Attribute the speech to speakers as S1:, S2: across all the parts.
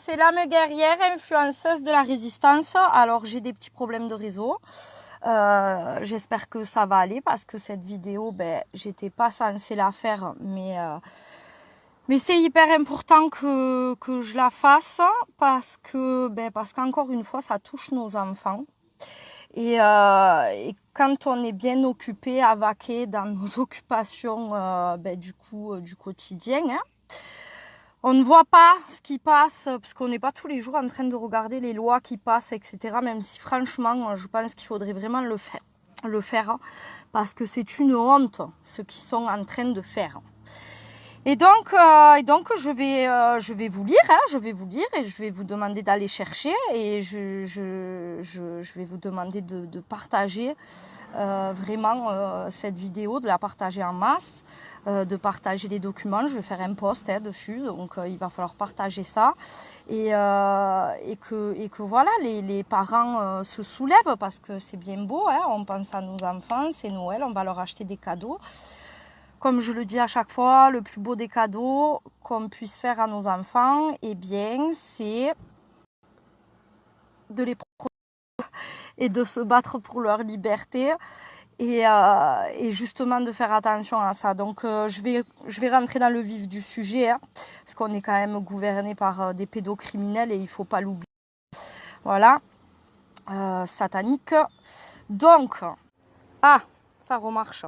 S1: c'est l'âme guerrière, influenceuse de la résistance. Alors j'ai des petits problèmes de réseau. J'espère que ça va aller parce que cette vidéo, j'étais pas censée la faire, mais c'est hyper important que je la fasse parce qu'encore une fois, ça touche nos enfants. Et quand on est bien occupé à vaquer dans nos occupations du quotidien, hein, on ne voit pas ce qui passe, parce qu'on n'est pas tous les jours en train de regarder les lois qui passent, etc. Même si franchement, je pense qu'il faudrait vraiment le faire parce que c'est une honte ce qu'ils sont en train de faire. Et donc je vais vous lire, et je vais vous demander d'aller chercher et je vais vous demander de partager vraiment cette vidéo, de la partager en masse, de partager les documents. Je vais faire un post dessus, donc il va falloir partager ça et que voilà, les parents se soulèvent parce que c'est bien beau, hein, on pense à nos enfants, c'est Noël, on va leur acheter des cadeaux. Comme je le dis à chaque fois, le plus beau des cadeaux qu'on puisse faire à nos enfants, eh bien, c'est de les protéger et de se battre pour leur liberté et justement de faire attention à ça. Donc, je vais rentrer dans le vif du sujet, hein, parce qu'on est quand même gouverné par des pédocriminels et il ne faut pas l'oublier. Voilà, satanique. Donc, ça remarche.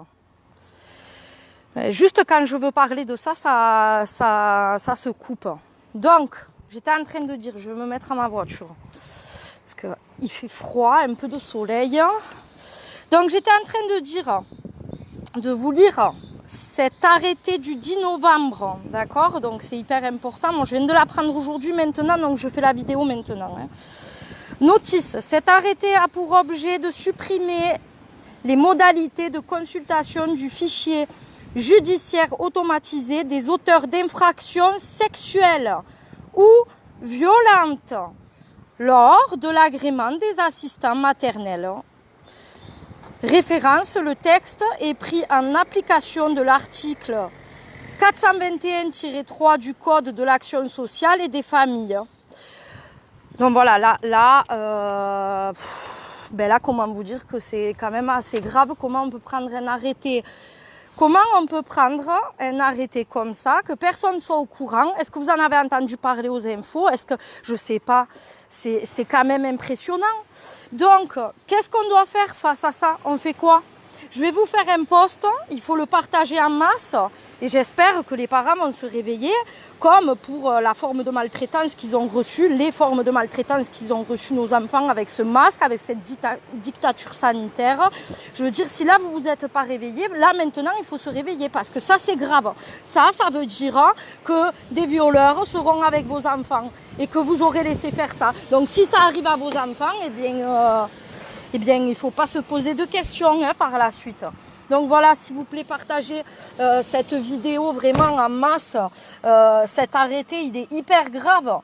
S1: Juste quand je veux parler de ça, ça se coupe. Donc, j'étais en train de dire, je vais me mettre à ma voiture. Parce qu'il fait froid, un peu de soleil. Donc, j'étais en train de dire, de vous lire cet arrêté du 10 novembre. D'accord? Donc, c'est hyper important. Moi, je viens de l'apprendre aujourd'hui, maintenant. Donc, je fais la vidéo maintenant. Hein. Notice, cet arrêté a pour objet de supprimer les modalités de consultation du fichier judiciaire automatisé des auteurs d'infractions sexuelles ou violentes lors de l'agrément des assistants maternels. Référence, le texte est pris en application de l'article 421-3 du Code de l'action sociale et des familles. Donc voilà, là, comment vous dire que c'est quand même assez grave, comment on peut prendre un arrêté. Comment on peut prendre un arrêté comme ça, que personne ne soit au courant? Est-ce que vous en avez entendu parler aux infos? Est-ce que, je ne sais pas, c'est quand même impressionnant. Donc, qu'est-ce qu'on doit faire face à ça? On fait quoi? Je vais vous faire un post, il faut le partager en masse et j'espère que les parents vont se réveiller comme pour la forme de maltraitance qu'ils ont reçue, les formes de maltraitance qu'ils ont reçues nos enfants avec ce masque, avec cette dictature sanitaire. Je veux dire, si là vous vous êtes pas réveillés, là maintenant il faut se réveiller parce que ça c'est grave. Ça veut dire que des violeurs seront avec vos enfants et que vous aurez laissé faire ça. Donc si ça arrive à vos enfants, eh bien, il ne faut pas se poser de questions par la suite. Donc voilà, s'il vous plaît, partagez cette vidéo vraiment en masse. Cet arrêté, il est hyper grave.